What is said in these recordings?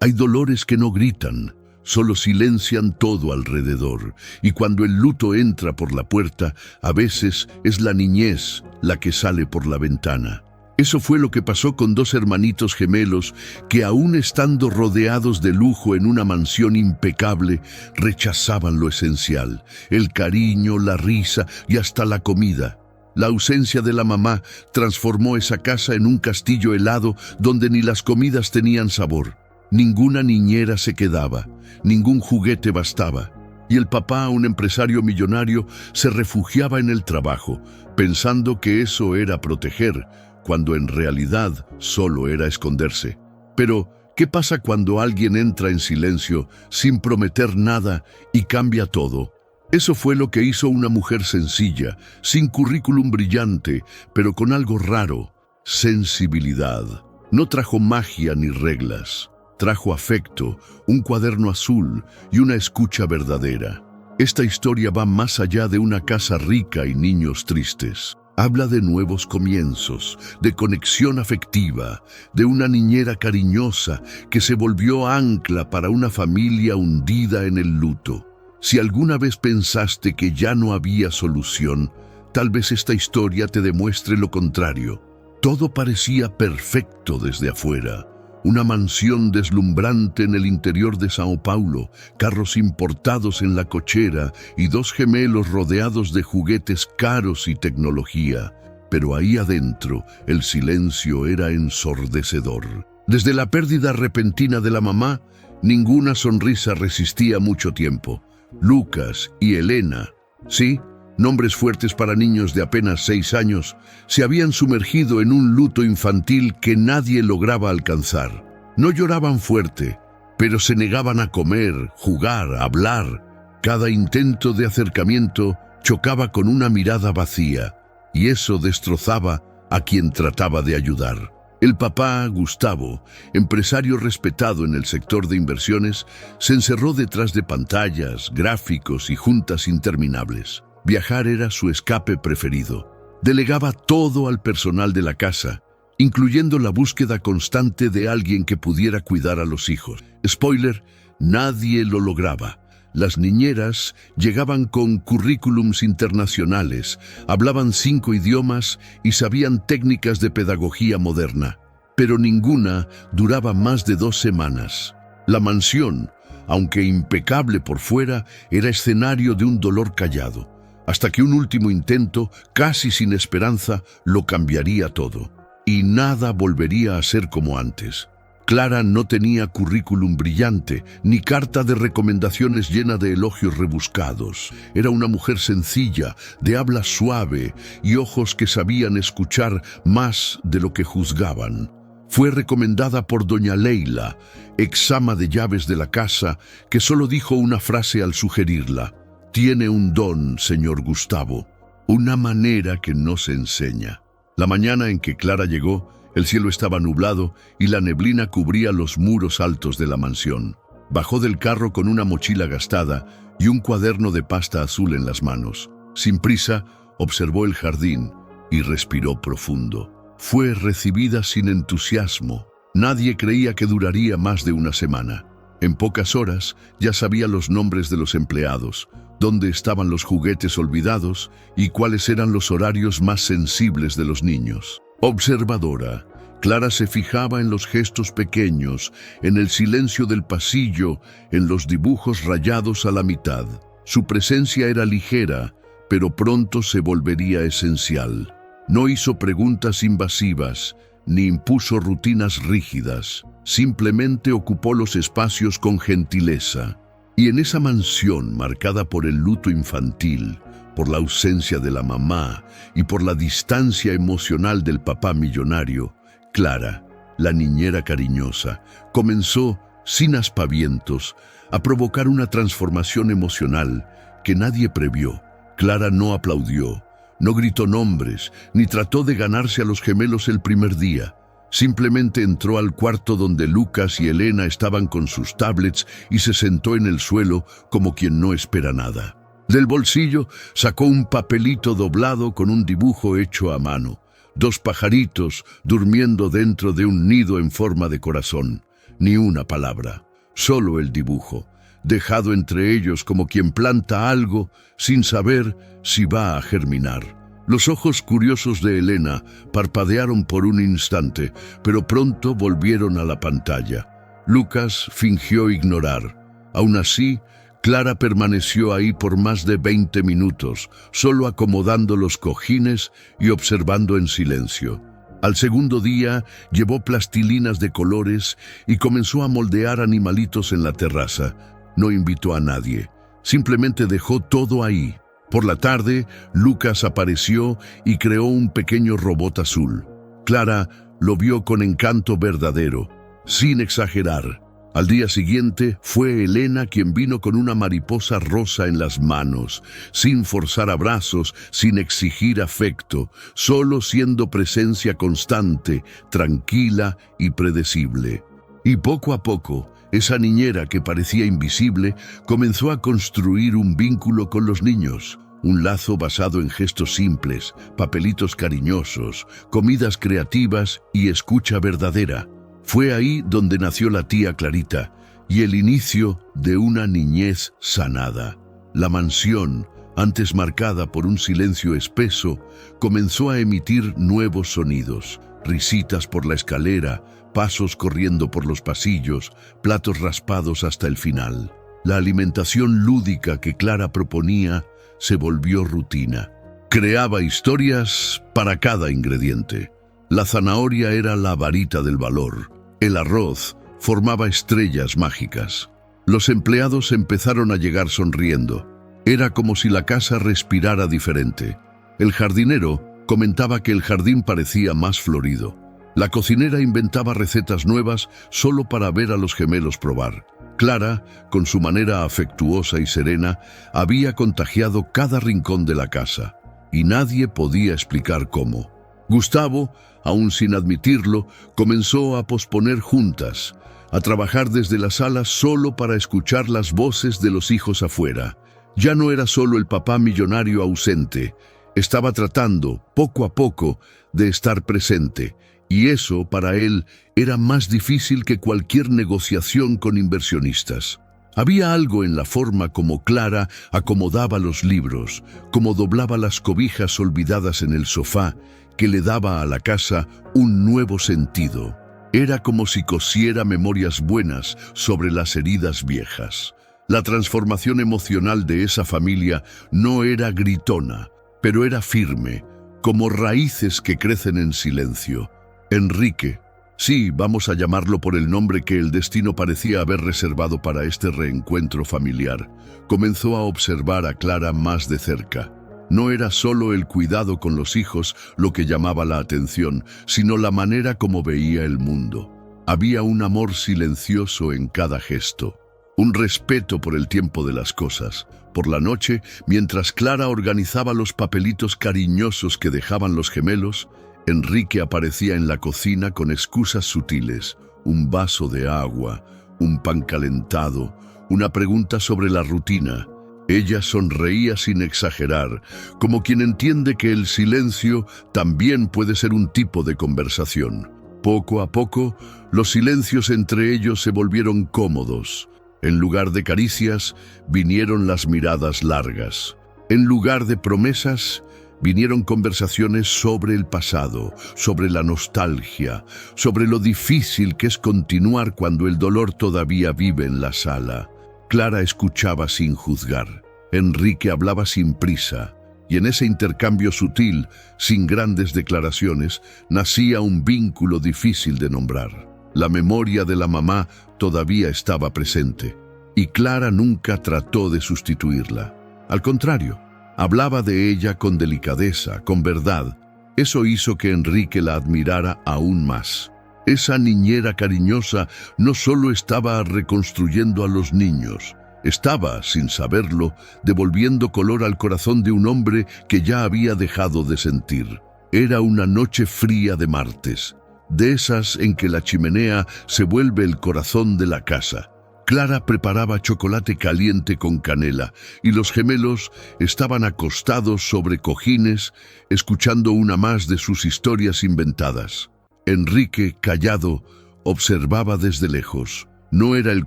Hay dolores que no gritan, solo silencian todo alrededor, y cuando el luto entra por la puerta, a veces es la niñez la que sale por la ventana. Eso fue lo que pasó con dos hermanitos gemelos que, aún estando rodeados de lujo en una mansión impecable, rechazaban lo esencial: el cariño, la risa y hasta la comida. La ausencia de la mamá transformó esa casa en un castillo helado donde ni las comidas tenían sabor. Ninguna niñera se quedaba, ningún juguete bastaba. Y el papá, un empresario millonario, se refugiaba en el trabajo, pensando que eso era proteger, cuando en realidad solo era esconderse. Pero, ¿qué pasa cuando alguien entra en silencio, sin prometer nada, y cambia todo? Eso fue lo que hizo una mujer sencilla, sin currículum brillante, pero con algo raro: sensibilidad. No trajo magia ni reglas. Trajo afecto, un cuaderno azul y una escucha verdadera. Esta historia va más allá de una casa rica y niños tristes. Habla de nuevos comienzos, de conexión afectiva, de una niñera cariñosa que se volvió ancla para una familia hundida en el luto. Si alguna vez pensaste que ya no había solución, tal vez esta historia te demuestre lo contrario. Todo parecía perfecto desde afuera. Una mansión deslumbrante en el interior de Sao Paulo, carros importados en la cochera y dos gemelos rodeados de juguetes caros y tecnología. Pero ahí adentro, el silencio era ensordecedor. Desde la pérdida repentina de la mamá, ninguna sonrisa resistía mucho tiempo. Lucas y Elena, sí, nombres fuertes para niños de apenas 6 años, se habían sumergido en un luto infantil que nadie lograba alcanzar. No lloraban fuerte, pero se negaban a comer, jugar, hablar. Cada intento de acercamiento chocaba con una mirada vacía, y eso destrozaba a quien trataba de ayudar. El papá, Gustavo, empresario respetado en el sector de inversiones, se encerró detrás de pantallas, gráficos y juntas interminables. Viajar era su escape preferido. Delegaba todo al personal de la casa, incluyendo la búsqueda constante de alguien que pudiera cuidar a los hijos. Spoiler: nadie lo lograba. Las niñeras llegaban con currículums internacionales, hablaban 5 idiomas y sabían técnicas de pedagogía moderna, pero ninguna duraba más de 2 semanas. La mansión, aunque impecable por fuera, era escenario de un dolor callado, hasta que un último intento, casi sin esperanza, lo cambiaría todo. Y nada volvería a ser como antes. Clara no tenía currículum brillante, ni carta de recomendaciones llena de elogios rebuscados. Era una mujer sencilla, de habla suave y ojos que sabían escuchar más de lo que juzgaban. Fue recomendada por doña Leila, ex-ama de llaves de la casa, que solo dijo una frase al sugerirla: «Tiene un don, señor Gustavo, una manera que no se enseña». La mañana en que Clara llegó, el cielo estaba nublado y la neblina cubría los muros altos de la mansión. Bajó del carro con una mochila gastada y un cuaderno de pasta azul en las manos. Sin prisa, observó el jardín y respiró profundo. Fue recibida sin entusiasmo. Nadie creía que duraría más de una semana. En pocas horas ya sabía los nombres de los empleados, dónde estaban los juguetes olvidados y cuáles eran los horarios más sensibles de los niños. Observadora, Clara se fijaba en los gestos pequeños, en el silencio del pasillo, en los dibujos rayados a la mitad. Su presencia era ligera, pero pronto se volvería esencial. No hizo preguntas invasivas, ni impuso rutinas rígidas. Simplemente ocupó los espacios con gentileza. Y en esa mansión marcada por el luto infantil, por la ausencia de la mamá y por la distancia emocional del papá millonario, Clara, la niñera cariñosa, comenzó, sin aspavientos, a provocar una transformación emocional que nadie previó. Clara no aplaudió, no gritó nombres, ni trató de ganarse a los gemelos el primer día. Simplemente entró al cuarto donde Lucas y Elena estaban con sus tablets y se sentó en el suelo como quien no espera nada. Del bolsillo sacó un papelito doblado con un dibujo hecho a mano. 2 pajaritos durmiendo dentro de un nido en forma de corazón. ni una palabra, solo el dibujo, dejado entre ellos como quien planta algo sin saber si va a germinar. Los ojos curiosos de Elena parpadearon por un instante, pero pronto volvieron a la pantalla. Lucas fingió ignorar. Aún así, Clara permaneció ahí por más de 20 minutos, solo acomodando los cojines y observando en silencio. Al segundo día, llevó plastilinas de colores y comenzó a moldear animalitos en la terraza. No invitó a nadie, simplemente dejó todo ahí. Por la tarde, Lucas apareció y creó un pequeño robot azul. Clara lo vio con encanto verdadero, sin exagerar. Al día siguiente, fue Elena quien vino con una mariposa rosa en las manos, sin forzar abrazos, sin exigir afecto, solo siendo presencia constante, tranquila y predecible. Y poco a poco, esa niñera que parecía invisible comenzó a construir un vínculo con los niños. Un lazo basado en gestos simples, papelitos cariñosos, comidas creativas y escucha verdadera. Fue ahí donde nació la tía Clarita y el inicio de una niñez sanada. La mansión, antes marcada por un silencio espeso, comenzó a emitir nuevos sonidos, risitas por la escalera, pasos corriendo por los pasillos, platos raspados hasta el final. La alimentación lúdica que Clara proponía se volvió rutina. Creaba historias para cada ingrediente. La zanahoria era la varita del valor. El arroz formaba estrellas mágicas. Los empleados empezaron a llegar sonriendo. Era como si la casa respirara diferente. El jardinero comentaba que el jardín parecía más florido. La cocinera inventaba recetas nuevas solo para ver a los gemelos probar. Clara, con su manera afectuosa y serena, había contagiado cada rincón de la casa, y nadie podía explicar cómo. Gustavo, aún sin admitirlo, comenzó a posponer juntas, a trabajar desde la sala solo para escuchar las voces de los hijos afuera. Ya no era solo el papá millonario ausente, estaba tratando, poco a poco, de estar presente, y eso, para él, era más difícil que cualquier negociación con inversionistas. Había algo en la forma como Clara acomodaba los libros, como doblaba las cobijas olvidadas en el sofá, que le daba a la casa un nuevo sentido. Era como si cosiera memorias buenas sobre las heridas viejas. La transformación emocional de esa familia no era gritona, pero era firme, como raíces que crecen en silencio. Enrique, sí, vamos a llamarlo por el nombre que el destino parecía haber reservado para este reencuentro familiar, comenzó a observar a Clara más de cerca. No era solo el cuidado con los hijos lo que llamaba la atención, sino la manera como veía el mundo. Había un amor silencioso en cada gesto, un respeto por el tiempo de las cosas. Por la noche, mientras Clara organizaba los papelitos cariñosos que dejaban los gemelos, Enrique aparecía en la cocina con excusas sutiles, un vaso de agua, un pan calentado, una pregunta sobre la rutina. Ella sonreía sin exagerar, como quien entiende que el silencio también puede ser un tipo de conversación. Poco a poco, los silencios entre ellos se volvieron cómodos. En lugar de caricias, vinieron las miradas largas. En lugar de promesas, vinieron conversaciones sobre el pasado, sobre la nostalgia, sobre lo difícil que es continuar cuando el dolor todavía vive en la sala. Clara escuchaba sin juzgar. Enrique hablaba sin prisa, y en ese intercambio sutil, sin grandes declaraciones, nacía un vínculo difícil de nombrar. La memoria de la mamá todavía estaba presente, y Clara nunca trató de sustituirla. Al contrario, hablaba de ella con delicadeza, con verdad. Eso hizo que Enrique la admirara aún más. Esa niñera cariñosa no solo estaba reconstruyendo a los niños, estaba, sin saberlo, devolviendo color al corazón de un hombre que ya había dejado de sentir. Era una noche fría de martes, de esas en que la chimenea se vuelve el corazón de la casa. Clara preparaba chocolate caliente con canela y los gemelos estaban acostados sobre cojines, escuchando una más de sus historias inventadas. Enrique, callado, observaba desde lejos. No era el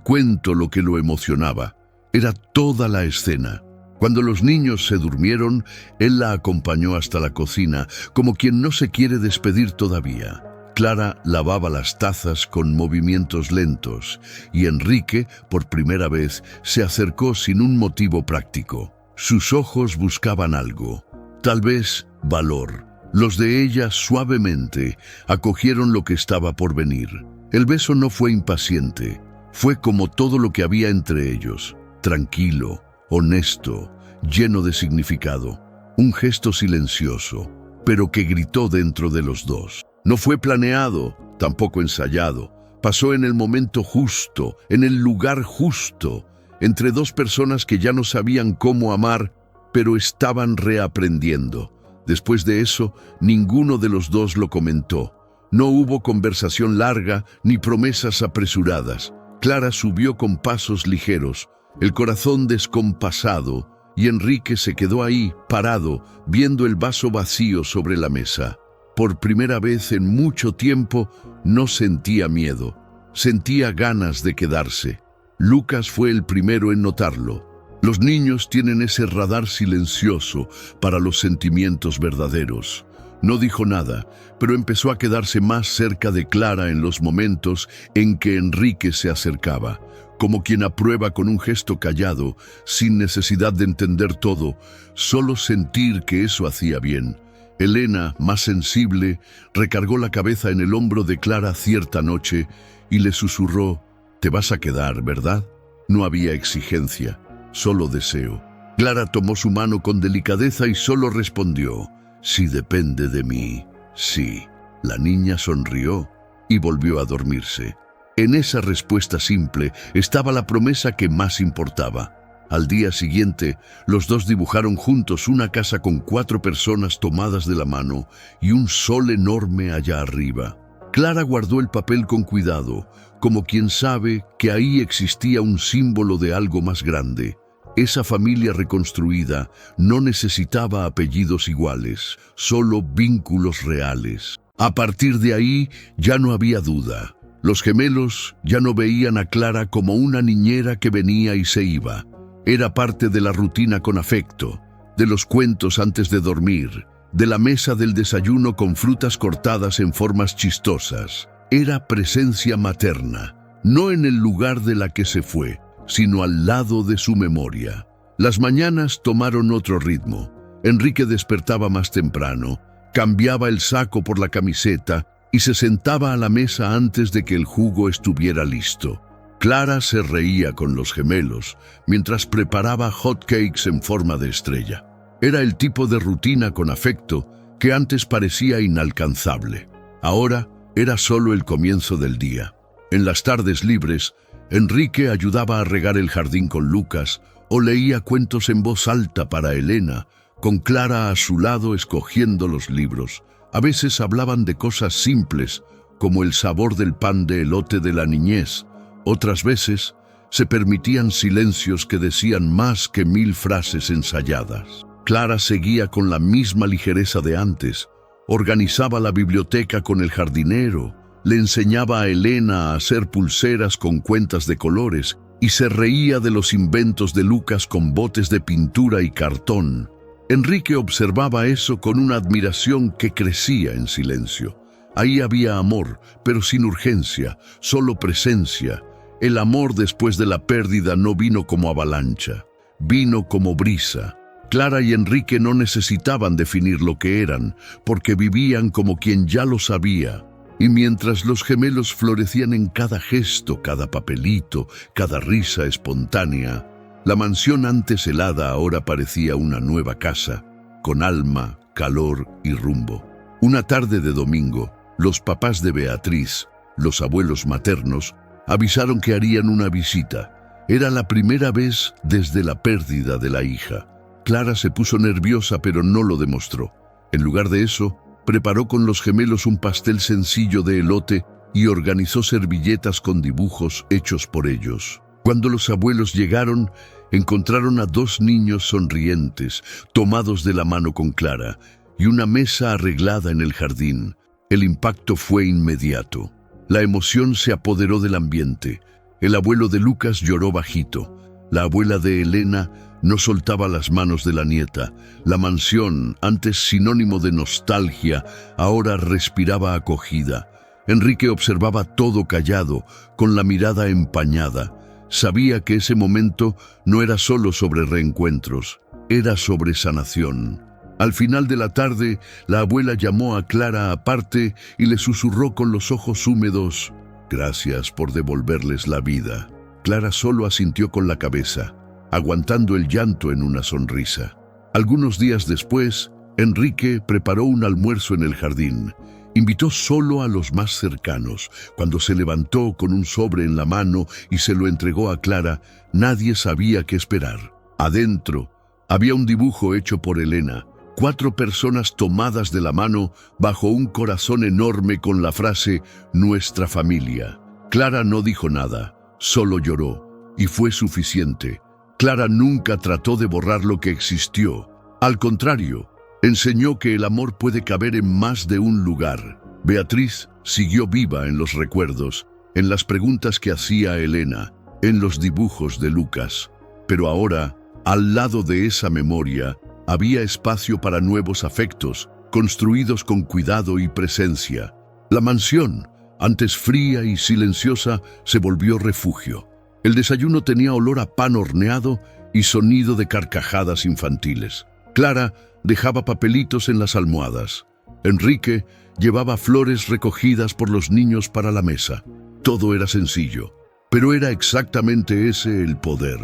cuento lo que lo emocionaba, era toda la escena. Cuando los niños se durmieron, él la acompañó hasta la cocina, como quien no se quiere despedir todavía. Clara lavaba las tazas con movimientos lentos, y Enrique, por primera vez, se acercó sin un motivo práctico. Sus ojos buscaban algo, tal vez valor. Los de ella, suavemente, acogieron lo que estaba por venir. El beso no fue impaciente, fue como todo lo que había entre ellos, tranquilo, honesto, lleno de significado. Un gesto silencioso, pero que gritó dentro de los dos. No fue planeado, tampoco ensayado. Pasó en el momento justo, en el lugar justo, entre dos personas que ya no sabían cómo amar, pero estaban reaprendiendo. Después de eso, ninguno de los dos lo comentó. No hubo conversación larga ni promesas apresuradas. Clara subió con pasos ligeros, el corazón descompasado, y Enrique se quedó ahí, parado, viendo el vaso vacío sobre la mesa. Por primera vez en mucho tiempo, no sentía miedo, sentía ganas de quedarse. Lucas fue el primero en notarlo. Los niños tienen ese radar silencioso para los sentimientos verdaderos. No dijo nada, pero empezó a quedarse más cerca de Clara en los momentos en que Enrique se acercaba, como quien aprueba con un gesto callado, sin necesidad de entender todo, solo sentir que eso hacía bien. Elena, más sensible, recargó la cabeza en el hombro de Clara cierta noche y le susurró: «Te vas a quedar, ¿verdad?». No había exigencia, solo deseo. Clara tomó su mano con delicadeza y solo respondió: «Si depende de mí, sí». La niña sonrió y volvió a dormirse. En esa respuesta simple estaba la promesa que más importaba. Al día siguiente, los dos dibujaron juntos una casa con 4 personas tomadas de la mano y un sol enorme allá arriba. Clara guardó el papel con cuidado, como quien sabe que ahí existía un símbolo de algo más grande. Esa familia reconstruida no necesitaba apellidos iguales, solo vínculos reales. A partir de ahí ya no había duda. Los gemelos ya no veían a Clara como una niñera que venía y se iba. Era parte de la rutina con afecto, de los cuentos antes de dormir, de la mesa del desayuno con frutas cortadas en formas chistosas. Era presencia materna, no en el lugar de la que se fue, sino al lado de su memoria. Las mañanas tomaron otro ritmo. Enrique despertaba más temprano, cambiaba el saco por la camiseta y se sentaba a la mesa antes de que el jugo estuviera listo. Clara se reía con los gemelos mientras preparaba hot cakes en forma de estrella. Era el tipo de rutina con afecto que antes parecía inalcanzable. Ahora era solo el comienzo del día. En las tardes libres, Enrique ayudaba a regar el jardín con Lucas o leía cuentos en voz alta para Elena, con Clara a su lado escogiendo los libros. A veces hablaban de cosas simples, como el sabor del pan de elote de la niñez. Otras veces se permitían silencios que decían más que 1000 frases ensayadas. Clara seguía con la misma ligereza de antes. Organizaba la biblioteca con el jardinero, le enseñaba a Elena a hacer pulseras con cuentas de colores y se reía de los inventos de Lucas con botes de pintura y cartón. Enrique observaba eso con una admiración que crecía en silencio. Ahí había amor, pero sin urgencia, solo presencia. El amor después de la pérdida no vino como avalancha, vino como brisa. Clara y Enrique no necesitaban definir lo que eran, porque vivían como quien ya lo sabía. Y mientras los gemelos florecían en cada gesto, cada papelito, cada risa espontánea, la mansión antes helada ahora parecía una nueva casa, con alma, calor y rumbo. Una tarde de domingo, los papás de Beatriz, los abuelos maternos, avisaron que harían una visita. Era la primera vez desde la pérdida de la hija. Clara se puso nerviosa, pero no lo demostró. En lugar de eso, preparó con los gemelos un pastel sencillo de elote y organizó servilletas con dibujos hechos por ellos. Cuando los abuelos llegaron, encontraron a 2 niños sonrientes, tomados de la mano con Clara, y una mesa arreglada en el jardín. El impacto fue inmediato. La emoción se apoderó del ambiente. El abuelo de Lucas lloró bajito. La abuela de Elena no soltaba las manos de la nieta. La mansión, antes sinónimo de nostalgia, ahora respiraba acogida. Enrique observaba todo callado, con la mirada empañada. Sabía que ese momento no era solo sobre reencuentros, era sobre sanación. Al final de la tarde, la abuela llamó a Clara aparte y le susurró con los ojos húmedos: «Gracias por devolverles la vida». Clara solo asintió con la cabeza, aguantando el llanto en una sonrisa. Algunos días después, Enrique preparó un almuerzo en el jardín. Invitó solo a los más cercanos. Cuando se levantó con un sobre en la mano y se lo entregó a Clara, nadie sabía qué esperar. Adentro había un dibujo hecho por Elena. 4 personas tomadas de la mano bajo un corazón enorme con la frase «Nuestra familia». Clara no dijo nada, solo lloró, y fue suficiente. Clara nunca trató de borrar lo que existió. Al contrario, enseñó que el amor puede caber en más de un lugar. Beatriz siguió viva en los recuerdos, en las preguntas que hacía Elena, en los dibujos de Lucas. Pero ahora, al lado de esa memoria, había espacio para nuevos afectos, construidos con cuidado y presencia. La mansión, antes fría y silenciosa, se volvió refugio. El desayuno tenía olor a pan horneado y sonido de carcajadas infantiles. Clara dejaba papelitos en las almohadas. Enrique llevaba flores recogidas por los niños para la mesa. Todo era sencillo, pero era exactamente ese el poder: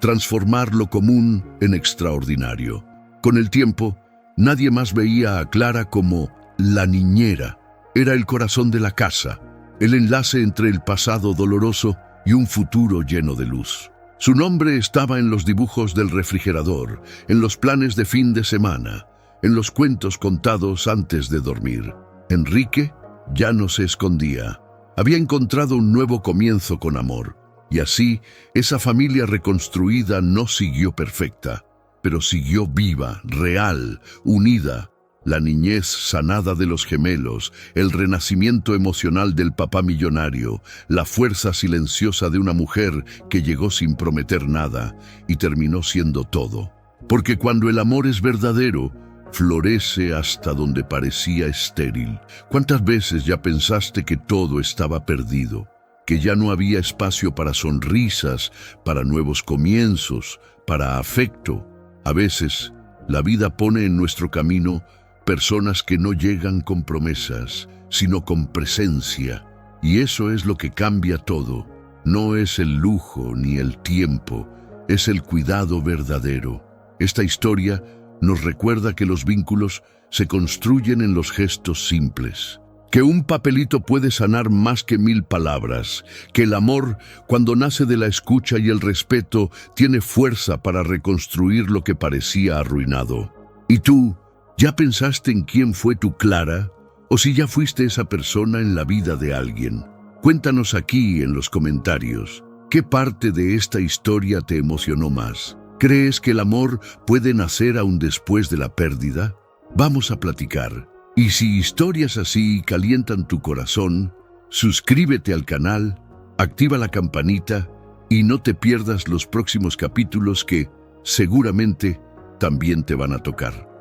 transformar lo común en extraordinario. Con el tiempo, nadie más veía a Clara como la niñera. Era el corazón de la casa, el enlace entre el pasado doloroso y un futuro lleno de luz. Su nombre estaba en los dibujos del refrigerador, en los planes de fin de semana, en los cuentos contados antes de dormir. Enrique ya no se escondía. Había encontrado un nuevo comienzo con amor, y así esa familia reconstruida no siguió perfecta, pero siguió viva, real, unida. La niñez sanada de los gemelos, el renacimiento emocional del papá millonario, la fuerza silenciosa de una mujer que llegó sin prometer nada y terminó siendo todo. Porque cuando el amor es verdadero, florece hasta donde parecía estéril. ¿Cuántas veces ya pensaste que todo estaba perdido? Que ya no había espacio para sonrisas, para nuevos comienzos, para afecto. A veces, la vida pone en nuestro camino personas que no llegan con promesas, sino con presencia. Y eso es lo que cambia todo. No es el lujo ni el tiempo, es el cuidado verdadero. Esta historia nos recuerda que los vínculos se construyen en los gestos simples, que un papelito puede sanar más que 1000 palabras, que el amor, cuando nace de la escucha y el respeto, tiene fuerza para reconstruir lo que parecía arruinado. ¿Y tú, ya pensaste en quién fue tu Clara? ¿O si ya fuiste esa persona en la vida de alguien? Cuéntanos aquí en los comentarios. ¿Qué parte de esta historia te emocionó más? ¿Crees que el amor puede nacer aún después de la pérdida? Vamos a platicar. Y si historias así calientan tu corazón, suscríbete al canal, activa la campanita y no te pierdas los próximos capítulos que seguramente también te van a tocar.